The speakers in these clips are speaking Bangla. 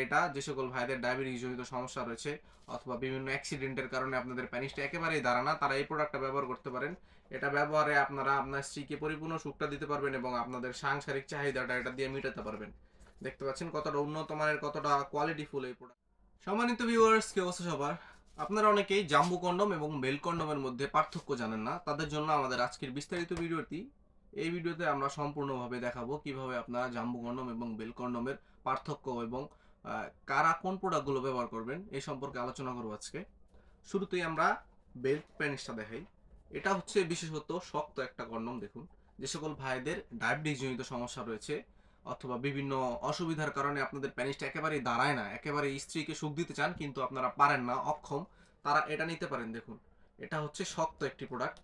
এটা যে সকল ভাইদের ডায়াবেটিস জনিত সমস্যা রয়েছে অথবা বিভিন্ন অ্যাক্সিডেন্টের কারণে আপনাদের প্যানিসটা একেবারেই দাঁড়ায় না, তারা এই প্রোডাক্টটা ব্যবহার করতে পারেন। এটা ব্যবহারে আপনারা আপনার স্ত্রীকে পরিপূর্ণ সুখটা দিতে পারবেন এবং আপনাদের সাংসারিক চাহিদাটা এটা দিয়ে মেটাতে পারবেন। দেখতে পাচ্ছেন কতটা উন্নত মানের, কতটা কোয়ালিটিফুল এই প্রোডাক্ট। সম্মানিত ভিউয়ার্স, কি অবস্থা সবার? আপনারা অনেকেই জাম্বু কন্ডম এবং বেল কন্ডমের মধ্যে পার্থক্য জানেন না, তাদের জন্য আমাদের আজকের বিস্তারিত ভিডিওটি। এই ভিডিওতে আমরা সম্পূর্ণভাবে দেখাবো কিভাবে আপনারা জাম্বু কন্ডম এবং বেল কন্ডমের পার্থক্য এবং কারা কোন প্রোডাক্টগুলো ব্যবহার করবেন এই সম্পর্কে আলোচনা করবো আজকে। শুরুতেই আমরা বেল পেনিসটা দেখাই। এটা হচ্ছে বিশেষত শক্ত একটা কন্ডম। দেখুন, যে সকল ভাইদের ডায়াবেটিস জনিত সমস্যা রয়েছে অথবা বিভিন্ন অসুবিধার কারণে আপনাদের প্যানিসটা একেবারেই দাঁড়ায় না, একেবারে স্ত্রীকে সুখ দিতে চান কিন্তু আপনারা পারেন না, অক্ষম, তারা এটা নিতে পারেন। দেখুন, এটা হচ্ছে শক্ত একটি প্রোডাক্ট।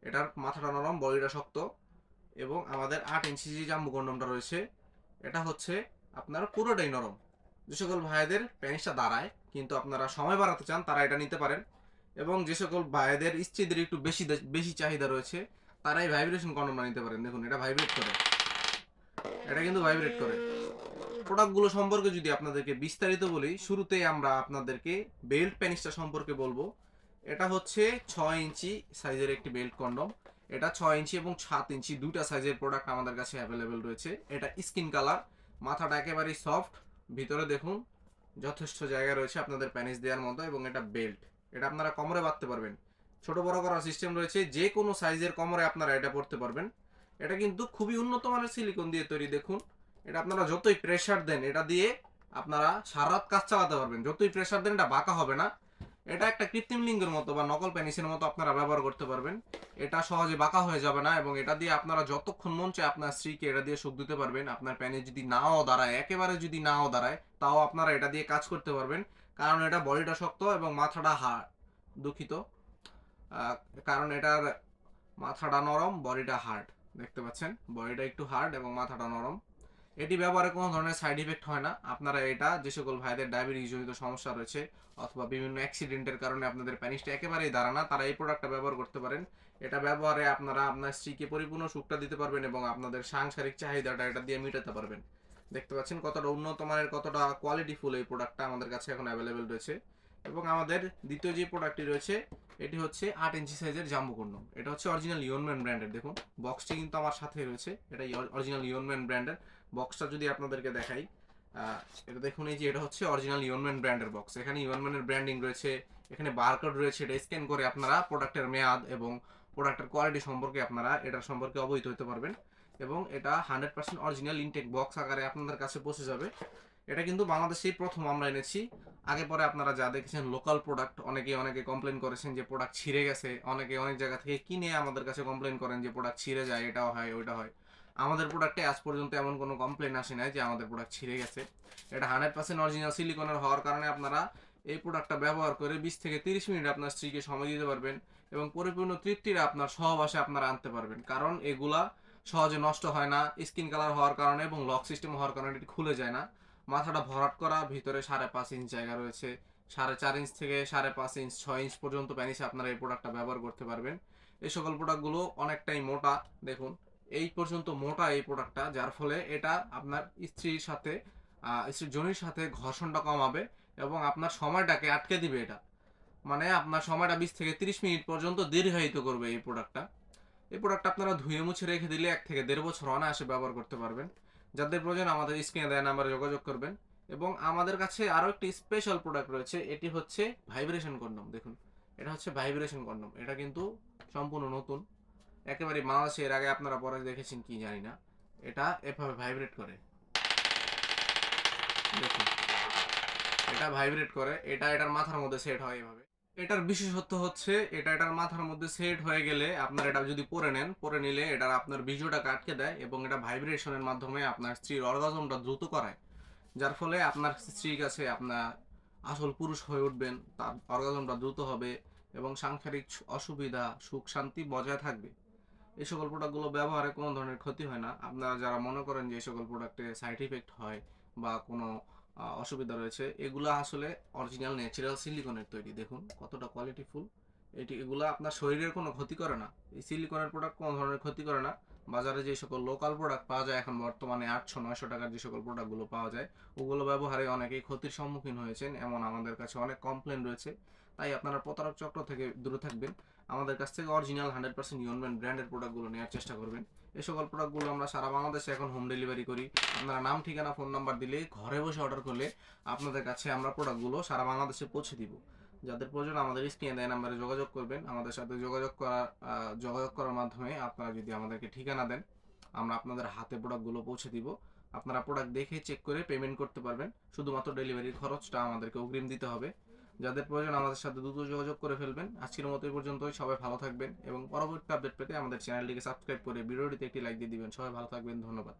এটার মাথাটা নরম, বডিটা শক্ত এবং আমাদের 8 ইঞ্চি যে জাম্বু কন্ডমটা রয়েছে এটা হচ্ছে আপনার পুরোটাই নরম। যে সকল ভাইদের প্যানিসটা দাঁড়ায় কিন্তু আপনারা সময় বাড়াতে চান তারা এটা নিতে পারেন। এবং যে সকল ভাইদের স্ত্রীদের একটু বেশি বেশি চাহিদা রয়েছে তারা এই ভাইব্রেশন কন্ডমটা নিতে পারেন। দেখুন, এটা ভাইব্রেট করে, এটা কিন্তু ভাইব্রেট করে। প্রোডাক্টগুলো সম্পর্কে যদি আপনাদেরকে বিস্তারিত বলি, শুরুতেই আমরা আপনাদেরকে বেল্ট প্যানিসটা সম্পর্কে বলবো। এটা হচ্ছে 6 ইঞ্চি সাইজের একটি বেল্ট কন্ডম। এটা 6 ইঞ্চি এবং 7 ইঞ্চি দুইটা সাইজের প্রোডাক্ট আমাদের কাছে অ্যাভেলেবেল রয়েছে। এটা স্কিন কালার, মাথাটা একেবারেই সফট, ভিতরে দেখুন যথেষ্ট জায়গা রয়েছে আপনাদের প্যানিস দেওয়ার মতো এবং এটা বেল্ট। এটা আপনারা কোমরে বাঁধতে পারবেন, ছোট বড় করার সিস্টেম রয়েছে, যে কোনো সাইজের কোমরে আপনারা এটা পড়তে পারবেন। এটা কিন্তু খুবই উন্নত মানের সিলিকন দিয়ে তৈরি। দেখুন, এটা আপনারা যতই প্রেসার দেন এটা দিয়ে আপনারা সারা রাত কাজ চালাতে পারবেন, যতই প্রেসার দেন এটা বাঁকা হবে না। এটা একটা কৃত্রিম লিঙ্গের মতো বা নকল পেনিসের মতো আপনারা ব্যবহার করতে পারবেন। এটা সহজে বাঁকা হয়ে যাবে না এবং এটা দিয়ে আপনারা যতক্ষণ মন চায় আপনার স্ত্রীকে এটা দিয়ে সুখ দিতে পারবেন। আপনার প্যানিস যদি নাও দাঁড়ায়, একেবারে যদি নাও দাঁড়ায়, তাও আপনারা এটা দিয়ে কাজ করতে পারবেন, কারণ এটা বডিটা শক্ত এবং মাথাটা হার্ড। দুঃখিত, কারণ এটার মাথাটা নরম, বডিটা হার্ড। দেখতে পাচ্ছেন বডিটা একটু হার্ড এবং মাথাটা নরম। এটি ব্যবহারে কোনো ধরনের সাইড ইফেক্ট হয় না। আপনারা এটা যে সকল ভাইদের ডায়াবেটিস জনিত সমস্যা রয়েছে অথবা বিভিন্ন অ্যাক্সিডেন্টের কারণে আপনাদের প্যানিসটা একেবারেই দাঁড়ায় না, তারা এই প্রোডাক্টটা ব্যবহার করতে পারেন। এটা ব্যবহারে আপনারা আপনার স্ত্রীকে পরিপূর্ণ সুখটা দিতে পারবেন এবং আপনাদের সাংসারিক চাহিদাটা এটা দিয়ে মেটাতে পারবেন। দেখতে পাচ্ছেন কতটা উন্নত মানের, কতটা কোয়ালিটিফুল এই প্রোডাক্টটা আমাদের কাছে এখন অ্যাভেলেবেল রয়েছে। এবং আমাদের দ্বিতীয় যে প্রোডাক্টটি রয়েছে এটি হচ্ছে 8 ইঞ্চি সাইজের জাম্বু কন্ডম। এটা হচ্ছে অরিজিনাল ইয়নম্যান ব্র্যান্ডের। দেখুন, বক্সটি কিন্তু আমার সাথে রয়েছে, এটা অরিজিনাল ইয়নম্যান ব্র্যান্ডের। বক্সটা যদি আপনাদেরকে দেখাই, এটা দেখুন, এই যে এটা হচ্ছে অরিজিনাল ইয়নম্যান ব্র্যান্ডের বক্স। এখানে ইয়নম্যানের ব্র্যান্ডিং রয়েছে, এখানে বারকোড রয়েছে। এটা স্ক্যান করে আপনারা প্রোডাক্টের মেয়াদ এবং প্রোডাক্টের কোয়ালিটি সম্পর্কে আপনারা এটার সম্পর্কে অবহিত হতে পারবেন। এবং এটা 100% অরিজিনাল ইনটেক বক্স আকারে আপনাদের কাছে পৌঁছে যাবে। এটা কিন্তু বাংলাদেশেই প্রথম আমরা এনেছি। আগে পরে আপনারা যা দেখেছেন লোকাল প্রোডাক্ট, অনেকে কমপ্লেন করেছেন যে প্রোডাক্ট ছিঁড়ে গেছে, অনেকে অনেক জায়গা থেকে কিনে আমাদের কাছে কমপ্লেন করেন যে প্রোডাক্ট ছিঁড়ে যায়, এটাও হয় ওইটা হয়। আমাদের প্রোডাক্টে আজ পর্যন্ত এমন কোনো কমপ্লেন আসে নাই যে আমাদের প্রোডাক্ট ছিঁড়ে গেছে। এটা 100% অরিজিনাল সিলিকনের হওয়ার কারণে আপনারা এই প্রোডাক্টটা ব্যবহার করে 20 থেকে 30 মিনিট আপনার স্ত্রীকে সময় দিতে পারবেন এবং পরিপূর্ণ তৃপ্তিটা আপনার সহবাসে আপনারা আনতে পারবেন, কারণ এগুলা সহজে নষ্ট হয় না স্কিন কালার হওয়ার কারণে এবং লক সিস্টেম হওয়ার কারণে এটি খুলে যায় না। মাথাটা ভরাট করা, ভিতরে 5.5 ইঞ্চ জায়গা রয়েছে, 4.5 ইঞ্চ থেকে 5.5 ইঞ্চ 6 ইঞ্চ পর্যন্ত প্যানিসে আপনারা এই প্রোডাক্টটা ব্যবহার করতে পারবেন। এই সকল প্রোডাক্টগুলো অনেকটাই মোটা। দেখুন, এই পর্যন্ত মোটা এই প্রোডাক্টটা, যার ফলে এটা আপনার স্ত্রীর সাথে স্ত্রীর যোনির সাথে ঘর্ষণটা কমাবে এবং আপনার সময়টাকে আটকে দিবে। এটা মানে আপনার সময়টা 20 থেকে 30 মিনিট পর্যন্ত দীর্ঘায়িত করবে এই প্রোডাক্টটা। এই প্রোডাক্টটা আপনারা ধুয়ে মুছে রেখে দিলে 1 থেকে 1.5 বছর অনায়াসে ব্যবহার করতে পারবেন। যাদের প্রয়োজন আমাদের স্ক্রিনে দেওয়া নাম্বারে যোগাযোগ করবেন। এবং আমাদের কাছে আরও একটি স্পেশাল প্রোডাক্ট রয়েছে, এটি হচ্ছে ভাইব্রেশন কন্ডম। দেখুন, এটা হচ্ছে ভাইব্রেশন কন্ডম। এটা কিন্তু সম্পূর্ণ নতুন, একেবারে বাংলাদেশে এর আগে আপনারা পরে দেখেছেন কি জানি না। এটা এভাবে ভাইব্রেট করে। দেখুন, এটা ভাইব্রেট করে, এটা এটার মাথার মধ্যে সেট হয় এভাবে। এটার বিশেষত্ব হচ্ছে এটা এটার মাথার মধ্যে সেট হয়ে গেলে আপনার এটা যদি পরে নেন, পরে নিলে এটা আপনার বীর্যটাকে আটকে দেয় এবং এটা ভাইব্রেশনের মাধ্যমে আপনার স্ত্রীর অর্গাজমটা দ্রুত করায়, যার ফলে আপনার স্ত্রীর কাছে আপনার আসল পুরুষ হয়ে উঠবেন, তার অর্গাজমটা দ্রুত হবে এবং সাংসারিক অসুবিধা সুখ শান্তি বজায় থাকবে। এই সকল প্রোডাক্টগুলো ব্যবহারে কোনো ধরনের ক্ষতি হয় না। আপনারা যারা মনে করেন যে এই সকল প্রোডাক্টে সাইড ইফেক্ট হয় বা কোনো অসুবিধা রয়েছে, এগুলো আসলে অরিজিনাল ন্যাচারাল সিলিকনের তৈরি। দেখুন কতটা কোয়ালিটিফুল। এগুলো আপনার শরীরের কোনো ক্ষতি করে না। এই সিলিকনের প্রোডাক্ট কোনো ধরনের ক্ষতি করে না। বাজারে যে সকল লোকাল প্রোডাক্ট পাওয়া যায় এখন বর্তমানে 800-900 টাকার যে সকল প্রোডাক্টগুলো পাওয়া যায়, ওগুলো ব্যবহারে অনেকেই ক্ষতির সম্মুখীন হয়েছেন, এমন আমাদের কাছে অনেক কমপ্লেন রয়েছে। তাই আপনারা প্রতারক চক্র থেকে দূরে থাকবেন, আমাদের কাছ থেকে অরিজিনাল 100% ইউনম্যান ব্র্যান্ডের প্রোডাক্টগুলো নেওয়ার চেষ্টা করবেন। এই সকল প্রোডাক্টগুলো আমরা সারা বাংলাদেশে এখন হোম ডেলিভারি করি। আপনারা নাম, ঠিকানা, ফোন নাম্বার দিলে ঘরে বসে অর্ডার করলে আপনাদের কাছে আমরা প্রোডাক্টগুলো সারা বাংলাদেশে পৌঁছে দিব। যাদের প্রয়োজন আমাদের স্ক্রিনে দেওয়া নাম্বারে যোগাযোগ করবেন। আমাদের সাথে যোগাযোগ করার মাধ্যমে আপনারা যদি আমাদেরকে ঠিকানা দেন, আমরা আপনাদের হাতে প্রোডাক্টগুলো পৌঁছে দিব। আপনারা প্রোডাক্ট দেখে চেক করে পেমেন্ট করতে পারবেন। শুধুমাত্র ডেলিভারির খরচটা আমাদেরকে অগ্রিম দিতে হবে। যাদের প্রয়োজন আমাদের সাথে দ্রুত যোগাযোগ করে ফেলবেন। আজকের মতো এই পর্যন্তই। সবাই ভালো থাকবেন এবং পরবর্তী আপডেট পেতে আমাদের চ্যানেলটিকে সাবস্ক্রাইব করে ভিডিওটিতে একটি লাইক দিয়ে দিবেন। সবাই ভালো থাকবেন, ধন্যবাদ।